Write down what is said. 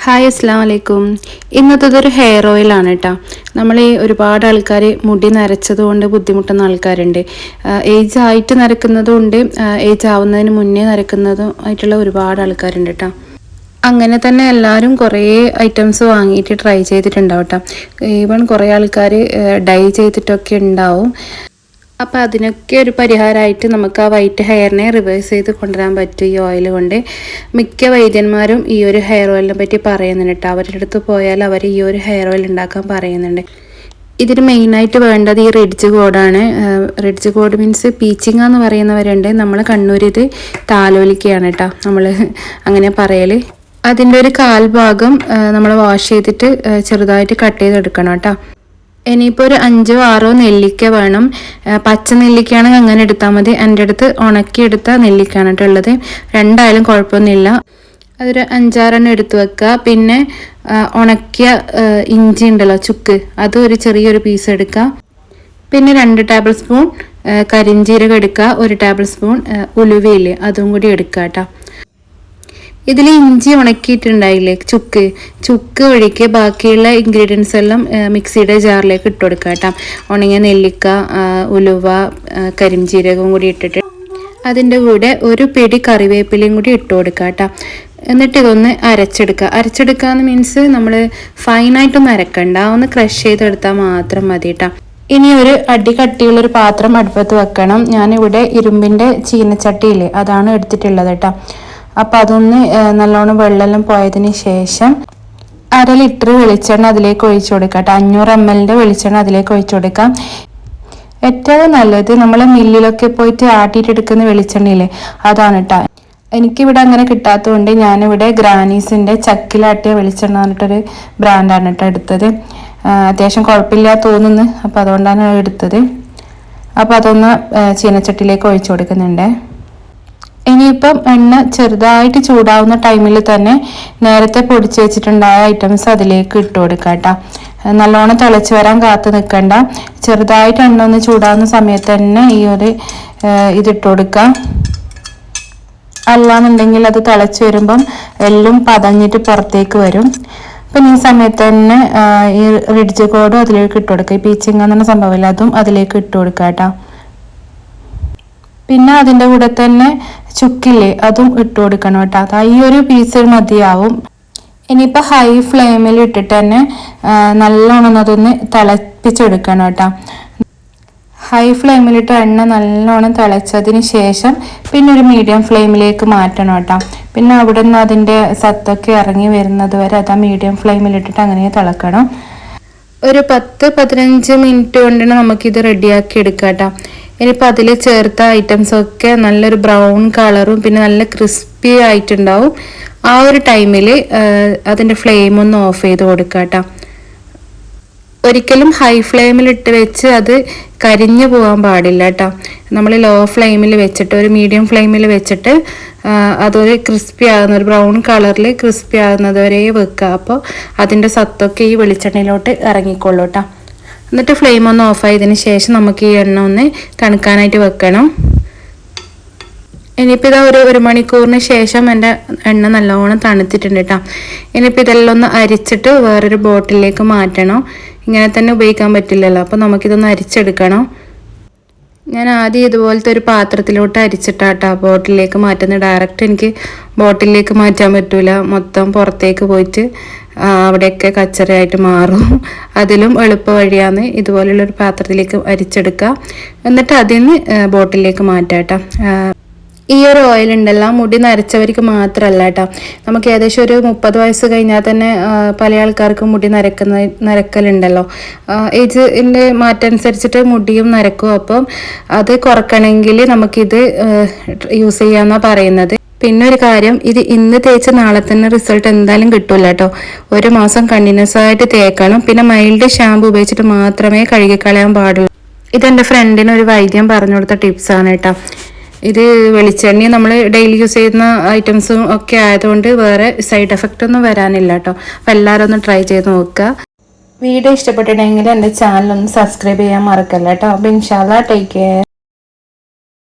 Hi അസ്സലാമു അലൈക്കും. ഇന്നത്തേതൊരു hair ഓയിലാണ് കേട്ടോ. നമ്മൾ ഒരുപാട് ആൾക്കാർ മുടി നരച്ചതുകൊണ്ട് ബുദ്ധിമുട്ടുന്ന ആൾക്കാരുണ്ട്. ഏജ് ആയിട്ട് നരക്കുന്നതുകൊണ്ട് ഏജ് ആവുന്നതിന് മുന്നേ നരക്കുന്നതും ആയിട്ടുള്ള ഒരുപാട് ആൾക്കാരുണ്ട് കേട്ടോ. അങ്ങനെ തന്നെ എല്ലാവരും കുറേ ഐറ്റംസ് വാങ്ങിയിട്ട് ട്രൈ ചെയ്തിട്ടുണ്ടാവും കേട്ടോ. ഈവൺ കുറേ ആൾക്കാർ ഡൈ ചെയ്തിട്ടൊക്കെ ഉണ്ടാവും. അപ്പോൾ അതിനൊക്കെ ഒരു പരിഹാരമായിട്ട് നമുക്ക് ആ വൈറ്റ് ഹെയറിനെ റിവേഴ്സ് ചെയ്ത് കൊണ്ടുവരാൻ പറ്റും ഈ ഓയിൽ കൊണ്ട്. മിക്ക വൈദ്യന്മാരും ഈ ഒരു ഹെയർ ഓയിലിനെ പറ്റി പറയുന്നുണ്ട് കേട്ടോ. അവരുടെ അടുത്ത് പോയാൽ അവർ ഈ ഒരു ഹെയർ ഓയിൽ ഉണ്ടാക്കാൻ പറയുന്നുണ്ട്. ഇതിന് മെയിനായിട്ട് വേണ്ടത് ഈ റിഡ്ജ് കോഡാണ്. റിഡ്ജ് കോഡ് മീൻസ് പീച്ചിങ്ങ എന്ന് പറയുന്നവരുണ്ട്. നമ്മൾ കണ്ണൂർ ഇത് താലോലിക്കയാണ് കേട്ടോ നമ്മൾ അങ്ങനെ പറയൽ. അതിൻ്റെ ഒരു കാൽഭാഗം നമ്മൾ വാഷ് ചെയ്തിട്ട് ചെറുതായിട്ട് കട്ട് ചെയ്തെടുക്കണം കേട്ടോ. ഇനിയിപ്പോൾ ഒരു 5-6 നെല്ലിക്ക വേണം. പച്ച നെല്ലിക്കയാണെങ്കിൽ അങ്ങനെ എടുത്താൽ മതി. എൻ്റെ അടുത്ത് ഉണക്കിയെടുത്ത നെല്ലിക്കയാണ് കേട്ടോ ഉള്ളത്. രണ്ടായാലും കുഴപ്പമൊന്നുമില്ല. അതൊരു 5-6 എടുത്ത് വെക്കുക. പിന്നെ ഉണക്കിയ ഇഞ്ചി ഉണ്ടല്ലോ, ചുക്ക്, അത് ഒരു ചെറിയൊരു പീസ് എടുക്കുക. പിന്നെ 2 ടേബിൾ സ്പൂൺ കരിഞ്ജീരകം എടുക്കുക. 1 ടേബിൾ സ്പൂൺ ഉലുവയില്ലേ, അതും കൂടി എടുക്കുക കേട്ടോ. ഇതിൽ ഇഞ്ചി ഉണക്കിയിട്ടുണ്ടായില്ലേ, ചുക്ക് ഒഴിക്കുക. ബാക്കിയുള്ള ഇൻഗ്രീഡിയൻസ് എല്ലാം മിക്സിയുടെ ജാറിലേക്ക് ഇട്ട് കൊടുക്കുക കേട്ടോ. ഉണങ്ങിയ നെല്ലിക്ക, ഉലുവ, കരിഞ്ജീരകവും കൂടി ഇട്ടിട്ട് അതിൻ്റെ കൂടെ ഒരു പിടി കറിവേപ്പിലയും കൂടി ഇട്ട് കൊടുക്കുക കേട്ടോ. എന്നിട്ട് ഇതൊന്ന് അരച്ചെടുക്കുക എന്ന് മീൻസ് നമ്മൾ ഫൈനായിട്ടൊന്നും അരക്കണ്ട, ഒന്ന് ക്രഷ് ചെയ്തെടുത്താൽ മാത്രം മതി കേട്ടോ. ഇനി ഒരു അടി കട്ടിയുള്ളൊരു പാത്രം അടുപ്പത്ത് വെക്കണം. ഞാനിവിടെ ഇരുമ്പിൻ്റെ ചീനച്ചട്ടിയില്ലേ, അതാണ് എടുത്തിട്ടുള്ളത് കേട്ടോ. അപ്പോൾ അതൊന്ന് നല്ലോണം വെള്ളമെല്ലാം പോയതിന് ശേഷം 1/2 ലിറ്റർ വെളിച്ചെണ്ണ അതിലേക്ക് ഒഴിച്ചു കൊടുക്കാം കേട്ടോ. 500 ml വെളിച്ചെണ്ണ അതിലേക്ക് ഒഴിച്ചു കൊടുക്കാം. ഏറ്റവും നല്ലത് നമ്മൾ മില്ലിലൊക്കെ പോയിട്ട് ആട്ടിയിട്ടെടുക്കുന്ന വെളിച്ചെണ്ണയില്ലേ, അതാണ് കേട്ടോ. എനിക്കിവിടെ അങ്ങനെ കിട്ടാത്തതുകൊണ്ട് ഞാനിവിടെ ഗ്രാനീസിൻ്റെ ചക്കിലാട്ടിയ വെളിച്ചെണ്ണ പറഞ്ഞിട്ടൊരു ബ്രാൻഡാണ് കേട്ടോ എടുത്തത്. അത്യാവശ്യം കുഴപ്പമില്ല തോന്നുന്നു, അപ്പോൾ അതുകൊണ്ടാണ് എടുത്തത്. അപ്പോൾ അതൊന്ന് ചീനച്ചട്ടിയിലേക്ക് ഒഴിച്ചു കൊടുക്കുന്നുണ്ട്. ഇനിയിപ്പം എണ്ണ ചെറുതായിട്ട് ചൂടാവുന്ന ടൈമിൽ തന്നെ നേരത്തെ പൊടിച്ച് വെച്ചിട്ടുണ്ടായ ഐറ്റംസ് അതിലേക്ക് ഇട്ട് കൊടുക്കുക കേട്ടോ. നല്ലോണം തിളച്ച് വരാൻ കാത്തു നിൽക്കണ്ട. ചെറുതായിട്ട് എണ്ണ ഒന്ന് ചൂടാവുന്ന സമയത്ത് തന്നെ ഈ ഒരു ഇതിട്ട് കൊടുക്കുക. അല്ലാന്നുണ്ടെങ്കിൽ അത് തിളച്ച് വരുമ്പം എല്ലാം പതഞ്ഞിട്ട് പുറത്തേക്ക് വരും. അപ്പം ഈ സമയത്ത് തന്നെ ഈ റിഡ്ജ് കോഡും അതിലേക്ക് ഇട്ട് കൊടുക്കുക. ഈ പീച്ചിങ് എന്ന സംഭവമില്ല, അതും അതിലേക്ക് ഇട്ട് കൊടുക്കുക കേട്ടോ. പിന്നെ അതിൻ്റെ കൂടെ തന്നെ ചുക്കില്ലേ, അതും ഇട്ട് കൊടുക്കണം കേട്ടോ. അത് ഈ ഒരു പീസ് മതിയാവും. ഇനിയിപ്പോൾ ഹൈ ഫ്ലെയിമിൽ ഇട്ടിട്ട് തന്നെ നല്ലോണം അതൊന്ന് തിളപ്പിച്ചെടുക്കണം കേട്ടോ. ഹൈ ഫ്ലെയിമിലിട്ട് എണ്ണ നല്ലോണം തിളച്ചതിന് ശേഷം പിന്നെ ഒരു മീഡിയം ഫ്ലെയിമിലേക്ക് മാറ്റണം കേട്ടോ. പിന്നെ അവിടെ നിന്ന് അതിൻ്റെ സത്തൊക്കെ ഇറങ്ങി വരുന്നത് വരെ അത് മീഡിയം ഫ്ലെയിമിലിട്ടിട്ട് അങ്ങനെ തിളക്കണം. ഒരു 10-15 മിനിറ്റ് കൊണ്ടാണ് നമുക്കിത് റെഡിയാക്കി എടുക്കാം കേട്ടോ. ഇനിയിപ്പോൾ അതിൽ ചേർത്ത ഐറ്റംസൊക്കെ നല്ലൊരു ബ്രൗൺ കളറും പിന്നെ നല്ല ക്രിസ്പി ആയിട്ടുണ്ടാവും. ആ ഒരു ടൈമിൽ അതിൻ്റെ ഫ്ലെയിം ഒന്ന് ഓഫ് ചെയ്ത് കൊടുക്കുക കേട്ടോ. ഒരിക്കലും ഹൈ ഫ്ലെയിമിൽ ഇട്ട് വെച്ച് അത് കരിഞ്ഞു പോകാൻ പാടില്ല കേട്ടോ. നമ്മൾ ലോ ഫ്ലെയിമിൽ വെച്ചിട്ട് ഒരു മീഡിയം ഫ്ലെയിമിൽ വെച്ചിട്ട് അതൊരു ക്രിസ്പി ആകുന്ന ഒരു ബ്രൗൺ കളറിൽ ക്രിസ്പി ആകുന്നത് വരെ വെക്കുക. അപ്പോൾ അതിൻ്റെ സത്തൊക്കെ ഈ വെളിച്ചെണ്ണയിലോട്ട് ഇറങ്ങിക്കൊള്ളൂ കേട്ടോ. എന്നിട്ട് ഫ്ലെയിം ഒന്ന് ഓഫ് ആയതിന് ശേഷം നമുക്ക് ഈ എണ്ണ ഒന്ന് തണുക്കാനായിട്ട് വെക്കണം. ഇനിയിപ്പോൾ ഇതാ ഒരു മണിക്കൂറിന് ശേഷം എൻ്റെ എണ്ണ നല്ലോണം തണുത്തിട്ടുണ്ട് കേട്ടോ. ഇനിയിപ്പോൾ ഇതെല്ലാം ഒന്ന് അരിച്ചിട്ട് വേറൊരു ബോട്ടിലേക്ക് മാറ്റണം. ഇങ്ങനെ തന്നെ ഉപയോഗിക്കാൻ പറ്റില്ലല്ലോ, അപ്പോൾ നമുക്കിതൊന്ന് അരിച്ചെടുക്കണം. ഞാൻ ആദ്യം ഇതുപോലത്തെ ഒരു പാത്രത്തിലോട്ട് അരിച്ചിട്ടാട്ടോ ബോട്ടിലേക്ക് മാറ്റുന്നത്. ഡയറക്റ്റ് എനിക്ക് ബോട്ടിലേക്ക് മാറ്റാൻ പറ്റൂല, മൊത്തം പുറത്തേക്ക് പോയിട്ട് അവിടെയൊക്കെ കച്ചറയായിട്ട് മാറും. അതിലും എളുപ്പ വഴിയാണ് ഇതുപോലുള്ളൊരു പാത്രത്തിലേക്ക് അരിച്ചെടുക്കുക. എന്നിട്ട് അതിന് ബോട്ടിലേക്ക് മാറ്റാം കേട്ടോ. ഈ ഒരു ഓയിൽ ഉണ്ടല്ലോ മുടി നരച്ചവർക്ക് മാത്രമല്ല കേട്ടോ. നമുക്ക് ഏകദേശം ഒരു 30 വയസ്സ് കഴിഞ്ഞാൽ തന്നെ പല ആൾക്കാർക്കും മുടി നരക്കലുണ്ടല്ലോ. ഏജിൻ്റെ മാറ്റം അനുസരിച്ചിട്ട് മുടിയും നരക്കും. അപ്പം അത് കുറക്കണമെങ്കിൽ നമുക്കിത് യൂസ് ചെയ്യാമെന്നാണ് പറയുന്നത്. പിന്നെ ഒരു കാര്യം, ഇത് ഇന്ന് തേച്ച് നാളെ തന്നെ റിസൾട്ട് എന്തായാലും കിട്ടില്ല കേട്ടോ. 1 മാസം കണ്ടിന്യൂസ് ആയിട്ട് തേക്കണം. പിന്നെ മൈൽഡ് ഷാമ്പു ഉപയോഗിച്ചിട്ട് മാത്രമേ കഴുകിക്കളയാൻ പാടുള്ളൂ. ഇതെൻ്റെ ഫ്രണ്ടിന് ഒരു വൈദ്യം പറഞ്ഞു കൊടുത്ത ടിപ്സാണ് കേട്ടോ. ഇത് വെളിച്ചെണ്ണ നമ്മൾ ഡെയിലി യൂസ് ചെയ്യുന്ന ഐറ്റംസും ഒക്കെ ആയതുകൊണ്ട് വേറെ സൈഡ് എഫക്റ്റ് ഒന്നും വരാനില്ല കേട്ടോ. അപ്പം എല്ലാവരും ഒന്ന് ട്രൈ ചെയ്ത് നോക്കുക. വീഡിയോ ഇഷ്ടപ്പെട്ടിട്ടുണ്ടെങ്കിൽ എൻ്റെ ചാനൽ ഒന്ന് സബ്സ്ക്രൈബ് ചെയ്യാൻ മറക്കല്ല കേട്ടോ. അപ്പം ഇൻഷാല്ലാ ടേക്ക് കെയർ.